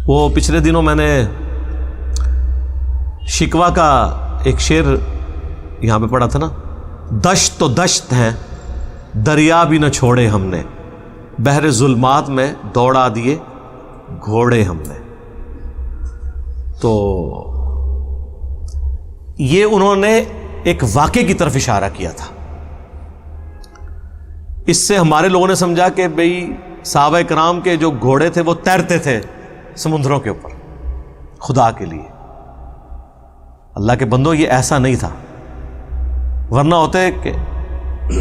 وہ پچھلے دنوں میں نے شکوہ کا ایک شعر یہاں پہ پڑھا تھا نا، دشت تو دشت ہیں دریا بھی نہ چھوڑے ہم نے، بحر ظلمات میں دوڑا دیے گھوڑے ہم نے. تو یہ انہوں نے ایک واقعے کی طرف اشارہ کیا تھا. اس سے ہمارے لوگوں نے سمجھا کہ بھئی صحابہ کرام کے جو گھوڑے تھے وہ تیرتے تھے سمندروں کے اوپر خدا کے لیے. اللہ کے بندو، یہ ایسا نہیں تھا، ورنہ ہوتے کہ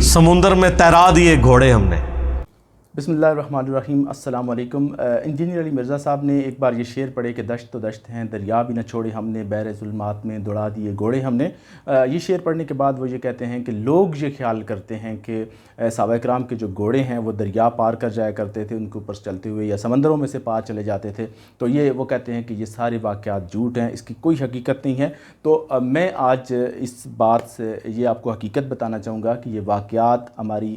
سمندر میں تیرا دیے گھوڑے ہم نے. بسم اللہ الرحمن الرحیم. السلام علیکم. انجینئر علی مرزا صاحب نے ایک بار یہ شعر پڑھے کہ دشت تو دشت ہیں دریا بھی نہ چھوڑے ہم نے، بحر ظلمات میں دوڑا دیے گھوڑے ہم نے. یہ شعر پڑھنے کے بعد وہ یہ کہتے ہیں کہ لوگ یہ خیال کرتے ہیں کہ صحابہ کرام کے جو گھوڑے ہیں وہ دریا پار کر جایا کرتے تھے ان کے اوپر چلتے ہوئے، یا سمندروں میں سے پار چلے جاتے تھے. تو یہ وہ کہتے ہیں کہ یہ سارے واقعات جھوٹ ہیں، اس کی کوئی حقیقت نہیں ہے. تو میں آج اس بات سے یہ آپ کو حقیقت بتانا چاہوں گا کہ یہ واقعات ہماری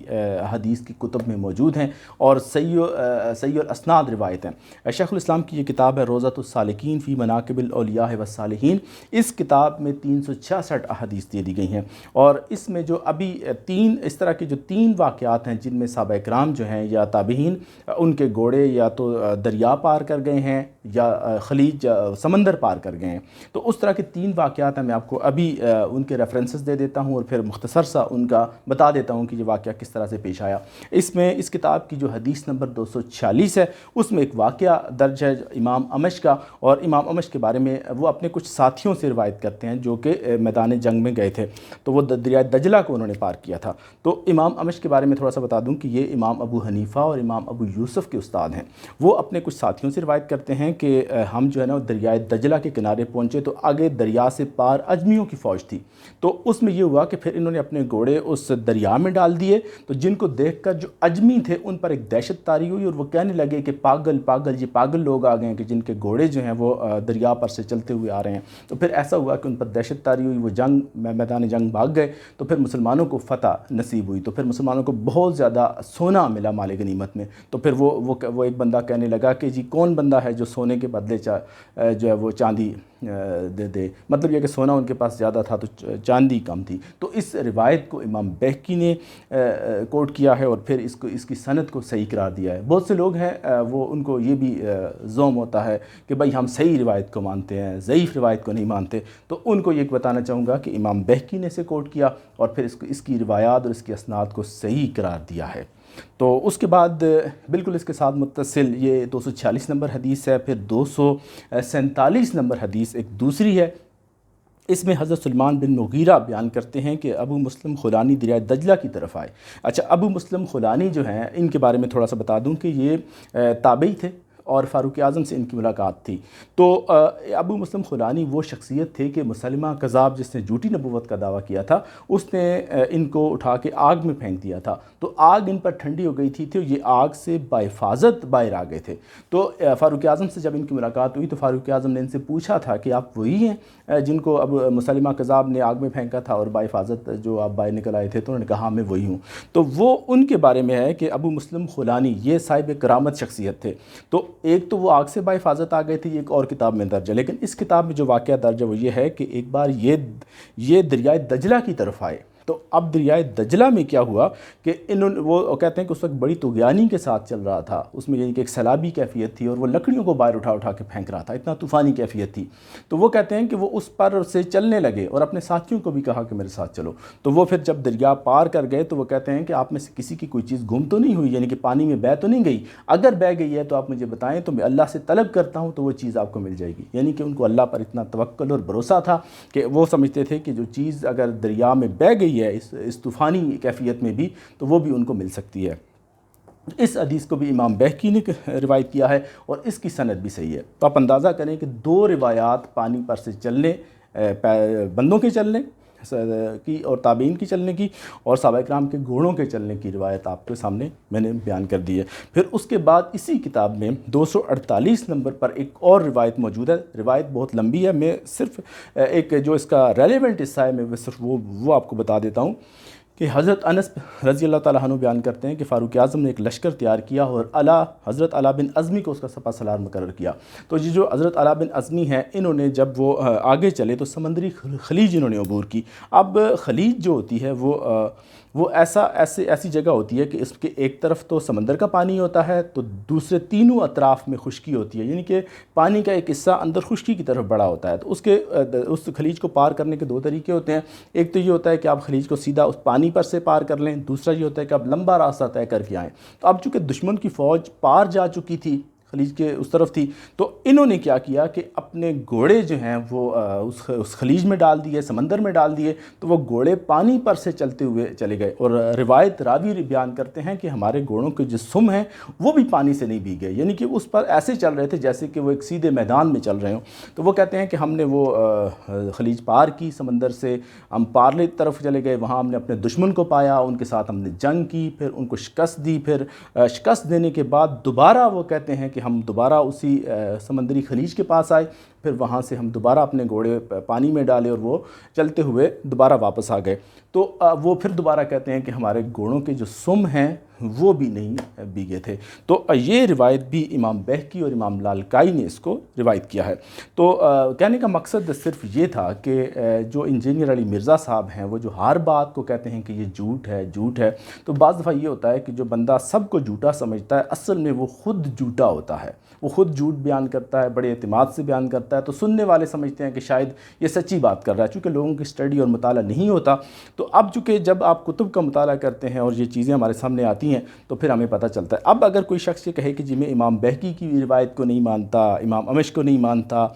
حدیث کی کتب میں موجود ہیں اور صحیح الاسناد روایت ہیں. شیخ الاسلام کی یہ کتاب ہے روضۃ السالکین فی مناقب الاولیاء والصالحین. اس کتاب میں 366 احادیث دے دی گئی ہیں، اور اس میں جو ابھی اس طرح کے جو تین واقعات ہیں جن میں صحابہ کرام جو ہیں یا تابعین ان کے گھوڑے یا تو دریا پار کر گئے ہیں یا خلیج سمندر پار کر گئے ہیں. تو اس طرح کے تین واقعات ہیں. میں آپ کو ابھی ان کے ریفرنسز دے دیتا ہوں اور پھر مختصر سا ان کا بتا دیتا ہوں کہ یہ واقعہ کس طرح سے پیش آیا. اس کتاب کی جو حدیث نمبر 246 ہے اس میں ایک واقعہ درج ہے امام امش کا، اور امام امش کے بارے میں وہ اپنے کچھ ساتھیوں سے روایت کرتے ہیں جو کہ میدان جنگ میں گئے تھے. تو وہ دریائے دجلہ کو انہوں نے پار کیا تھا. تو امام امش کے بارے میں تھوڑا سا بتا دوں کہ یہ امام ابو حنیفہ اور امام ابو یوسف کے استاد ہیں. وہ اپنے کچھ ساتھیوں سے روایت کرتے ہیں کہ ہم جو ہے نا دریائے دجلہ کے کنارے پہنچے تو آگے دریا سے پار اجمیوں کی فوج تھی. تو اس میں یہ ہوا کہ پھر انہوں نے اپنے گھوڑے اس دریا میں ڈال دیے. تو جن کو دیکھ کر جو اجمی تھے ان پر ایک دہشت طاری ہوئی اور وہ کہنے لگے کہ پاگل پاگل، یہ پاگل لوگ آ گئے ہیں کہ جن کے گھوڑے جو ہیں وہ دریا پر سے چلتے ہوئے آ رہے ہیں. تو پھر ایسا ہوا کہ ان پر دہشت طاری ہوئی، وہ میدان جنگ بھاگ گئے. تو پھر مسلمانوں کو فتح نصیب ہوئی. تو پھر مسلمانوں کو بہت زیادہ سونا ملا مال غنیمت میں. تو پھر وہ ایک بندہ کہنے لگا کہ جی کون بندہ ہے جو سونے کے بدلے جو ہے وہ چاندی دے. مطلب یہ کہ سونا ان کے پاس زیادہ تھا تو چاندی کم تھی. تو اس روایت کو امام بہقی نے کوٹ کیا ہے اور پھر اس کی سند کو صحیح قرار دیا ہے. بہت سے لوگ ہیں وہ ان کو یہ بھی زوم ہوتا ہے کہ بھائی ہم صحیح روایت کو مانتے ہیں، ضعیف روایت کو نہیں مانتے. تو ان کو یہ بتانا چاہوں گا کہ امام بہقی نے اسے کوٹ کیا اور پھر اس کی روایات اور اس کی اسناد کو صحیح قرار دیا ہے. تو اس کے بعد بالکل اس کے ساتھ متصل یہ 246 نمبر حدیث ہے. پھر 247 نمبر حدیث ایک دوسری ہے. اس میں حضرت سلمان بن مغیرہ بیان کرتے ہیں کہ ابو مسلم خولانی دریائے دجلہ کی طرف آئے. اچھا، ابو مسلم خولانی جو ہیں ان کے بارے میں تھوڑا سا بتا دوں کہ یہ تابعی تھے اور فاروق اعظم سے ان کی ملاقات تھی. تو ابو مسلم خولانی وہ شخصیت تھے کہ مسلمہ کذاب جس نے جھوٹی نبوت کا دعویٰ کیا تھا اس نے ان کو اٹھا کے آگ میں پھینک دیا تھا. تو آگ ان پر ٹھنڈی ہو گئی تھی تو یہ آگ سے بحفاظت باہر آ گئے تھے. تو فاروق اعظم سے جب ان کی ملاقات ہوئی تو فاروق اعظم نے ان سے پوچھا تھا کہ آپ وہی ہیں جن کو اب مسلمہ کذاب نے آگ میں پھینکا تھا اور بحفاظت جو آپ باہر نکل آئے تھے؟ تو انہوں نے کہا ہاں میں وہی ہوں. تو وہ ان کے بارے میں ہے کہ ابو مسلم خولانی یہ صاحب کرامت شخصیت تھے. تو ایک تو وہ آگ سے بحفاظت آ گئے تھے، یہ ایک اور کتاب میں درج ہے. لیکن اس کتاب میں جو واقعہ درج ہے وہ یہ ہے کہ ایک بار یہ دریائے دجلہ کی طرف آئے. تو اب دریائے دجلہ میں کیا ہوا کہ وہ کہتے ہیں کہ اس وقت بڑی طغیانی کے ساتھ چل رہا تھا. اس میں یعنی کہ ایک سیلابی کیفیت تھی اور وہ لکڑیوں کو باہر اٹھا کے پھینک رہا تھا، اتنا طوفانی کیفیت تھی. تو وہ کہتے ہیں کہ وہ اس پر سے چلنے لگے اور اپنے ساتھیوں کو بھی کہا کہ میرے ساتھ چلو. تو وہ پھر جب دریا پار کر گئے تو وہ کہتے ہیں کہ آپ میں سے کسی کی کوئی چیز گم تو نہیں ہوئی، یعنی کہ پانی میں بہہ تو نہیں گئی؟ اگر بہہ گئی ہے تو آپ مجھے بتائیں تو میں اللہ سے طلب کرتا ہوں تو وہ چیز آپ کو مل جائے گی. یعنی کہ ان کو اللہ پر اتنا توکل اور بھروسہ تھا کہ وہ سمجھتے تھے کہ جو چیز اگر دریا میں بہہ گئی ہے اس طوفانی کیفیت میں بھی تو وہ بھی ان کو مل سکتی ہے. اس حدیث کو بھی امام بہقی نے روایت کیا ہے اور اس کی سند بھی صحیح ہے. تو آپ اندازہ کریں کہ دو روایات پانی پر سے چلنے، بندوں کے چلنے کی اور تابعین کی چلنے کی اور صحابہ کرام کے گھوڑوں کے چلنے کی روایت آپ کے سامنے میں نے بیان کر دی ہے. پھر اس کے بعد اسی کتاب میں 248 نمبر پر ایک اور روایت موجود ہے. روایت بہت لمبی ہے، میں صرف ایک جو اس کا ریلیونٹ حصہ ہے میں صرف وہ آپ کو بتا دیتا ہوں کہ حضرت انس رضی اللہ تعالیٰ عنہ بیان کرتے ہیں کہ فاروق اعظم نے ایک لشکر تیار کیا اور حضرت علا بن ازمی کو اس کا سپہ سالار مقرر کیا۔ تو یہ جو حضرت علا بن ازمی ہیں، انہوں نے جب وہ آگے چلے تو سمندری خلیج انہوں نے عبور کی۔ اب خلیج جو ہوتی ہے وہ ایسی جگہ ہوتی ہے کہ اس کے ایک طرف تو سمندر کا پانی ہوتا ہے، تو دوسرے تینوں اطراف میں خشکی ہوتی ہے، یعنی کہ پانی کا ایک حصہ اندر خشکی کی طرف بڑا ہوتا ہے۔ تو اس خلیج کو پار کرنے کے دو طریقے ہوتے ہیں۔ ایک تو یہ ہوتا ہے کہ آپ خلیج کو سیدھا اس پانی پر سے پار کر لیں، دوسرا یہ ہوتا ہے کہ آپ لمبا راستہ طے کر کے آئیں۔ تو اب چونکہ دشمن کی فوج پار جا چکی تھی، خلیج کے اس طرف تھی، تو انہوں نے کیا کیا کہ اپنے گھوڑے جو ہیں وہ اس خلیج میں ڈال دیے، سمندر میں ڈال دیے، تو وہ گھوڑے پانی پر سے چلتے ہوئے چلے گئے۔ اور روایت راوی بیان کرتے ہیں کہ ہمارے گھوڑوں کے جو سم ہیں وہ بھی پانی سے نہیں بھیگ گئے، یعنی کہ اس پر ایسے چل رہے تھے جیسے کہ وہ ایک سیدھے میدان میں چل رہے ہوں۔ تو وہ کہتے ہیں کہ ہم نے وہ خلیج پار کی، سمندر سے ہم پارلے طرف چلے گئے، وہاں ہم نے اپنے دشمن کو پایا، ان کے ساتھ ہم نے جنگ کی، پھر ان کو شکست دی، پھر شکست دینے کے بعد دوبارہ وہ کہتے ہیں کہ ہم دوبارہ اسی سمندری خلیج کے پاس آئے، پھر وہاں سے ہم دوبارہ اپنے گھوڑے پانی میں ڈالے اور وہ چلتے ہوئے دوبارہ واپس آ گئے۔ تو وہ پھر دوبارہ کہتے ہیں کہ ہمارے گھوڑوں کے جو سم ہیں وہ بھی نہیں بھیگے تھے۔ تو یہ روایت بھی امام بہقی اور امام لالکائی نے اس کو روایت کیا ہے۔ تو کہنے کا مقصد صرف یہ تھا کہ جو انجینئر علی مرزا صاحب ہیں وہ جو ہر بات کو کہتے ہیں کہ یہ جھوٹ ہے جھوٹ ہے، تو بعض دفعہ یہ ہوتا ہے کہ جو بندہ سب کو جھوٹا سمجھتا ہے اصل میں وہ خود جھوٹا ہوتا ہے، وہ خود جھوٹ بیان کرتا ہے، بڑے اعتماد سے بیان کرتا ہے، تو سننے والے سمجھتے ہیں کہ شاید یہ سچی بات کر رہا ہے۔ چونکہ لوگوں کی اسٹڈی اور مطالعہ نہیں ہوتا، تو اب چونکہ جب آپ کتب کا مطالعہ کرتے ہیں اور یہ چیزیں ہمارے سامنے آتی ہیں تو پھر ہمیں پتہ چلتا ہے۔ اب اگر کوئی شخص یہ کہے کہ جی میں امام بہقی کی روایت کو نہیں مانتا، امام امش کو نہیں مانتا،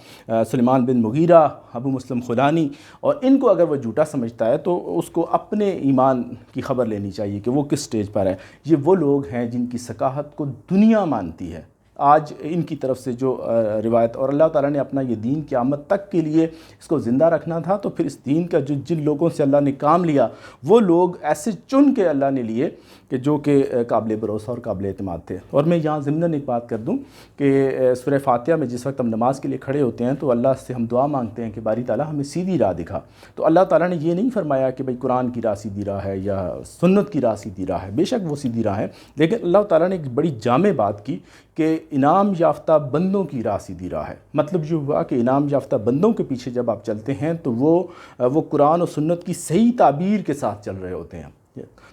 سلیمان بن مغیرہ، ابو مسلم خولانی، اور ان کو اگر وہ جھوٹا سمجھتا ہے تو اس کو اپنے ایمان کی خبر لینی چاہیے کہ وہ کس سٹیج پر ہے۔ یہ وہ لوگ ہیں جن کی ثقافت کو دنیا مانتی ہے۔ آج ان کی طرف سے جو روایت، اور اللہ تعالیٰ نے اپنا یہ دین قیامت تک کے لیے اس کو زندہ رکھنا تھا، تو پھر اس دین کا جن لوگوں سے اللہ نے کام لیا وہ لوگ ایسے چن کے اللہ نے لیے کہ جو کہ قابل بھروسہ اور قابل اعتماد تھے۔ اور میں یہاں ضمناً ایک بات کر دوں کہ سورہ فاتحہ میں جس وقت ہم نماز کے لیے کھڑے ہوتے ہیں تو اللہ سے ہم دعا مانگتے ہیں کہ باری تعالیٰ ہمیں سیدھی راہ دکھا۔ تو اللہ تعالیٰ نے یہ نہیں فرمایا کہ بھئی قرآن کی راہ سیدھی راہ ہے یا سنت کی راہ سیدھی راہ ہے، بے شک وہ سیدھی راہ ہے، لیکن اللہ تعالیٰ نے ایک بڑی جامع بات کی کہ انعام یافتہ بندوں کی راہ سیدھی راہ ہے۔ مطلب یہ ہوا کہ انعام یافتہ بندوں کے پیچھے جب آپ چلتے ہیں تو وہ قرآن اور سنت کی صحیح تعبیر کے ساتھ چل رہے ہوتے ہیں۔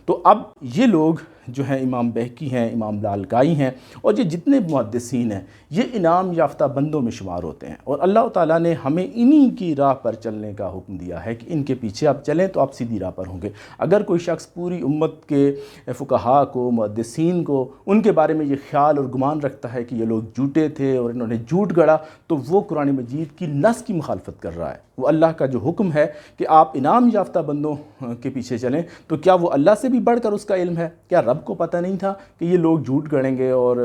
تو اب یہ لوگ جو ہیں امام بہقی ہیں، امام لالکائی ہیں، اور یہ جتنے محدثین ہیں یہ انعام یافتہ بندوں میں شمار ہوتے ہیں، اور اللہ تعالیٰ نے ہمیں انہی کی راہ پر چلنے کا حکم دیا ہے کہ ان کے پیچھے آپ چلیں تو آپ سیدھی راہ پر ہوں گے۔ اگر کوئی شخص پوری امت کے فقہاء کو، محدثین کو، ان کے بارے میں یہ خیال اور گمان رکھتا ہے کہ یہ لوگ جھوٹے تھے اور انہوں نے جھوٹ گڑھا، تو وہ قرآن مجید کی نص کی مخالفت کر رہا ہے۔ وہ اللہ کا جو حکم ہے کہ آپ انعام یافتہ بندوں کے پیچھے چلیں، تو کیا وہ اللہ سے بھی بڑھ کر اس کا علم ہے؟ کیا رب کو پتہ نہیں تھا کہ یہ لوگ جھوٹ گڑھیں گے اور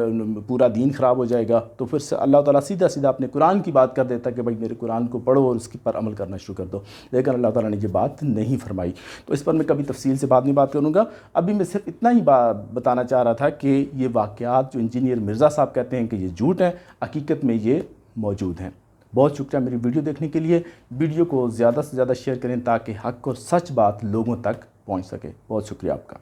پورا دین خراب ہو جائے گا؟ تو پھر سے اللہ تعالیٰ سیدھا اپنے قرآن کی بات کر دیتا کہ بھائی میرے قرآن کو پڑھو اور اس کی پر عمل کرنا شروع کر دو، لیکن اللہ تعالیٰ نے یہ بات نہیں فرمائی۔ تو اس پر میں کبھی تفصیل سے بعد میں بات کروں گا۔ ابھی میں صرف اتنا ہی بتانا چاہ رہا تھا کہ یہ واقعات جو انجینئر مرزا صاحب کہتے ہیں کہ یہ جھوٹ ہیں، حقیقت میں یہ موجود ہیں۔ بہت شکریہ میری ویڈیو دیکھنے کے لیے۔ ویڈیو کو زیادہ سے زیادہ شیئر کریں تاکہ حق اور سچ بات لوگوں تک پہنچ سکے۔ بہت شکریہ آپ کا۔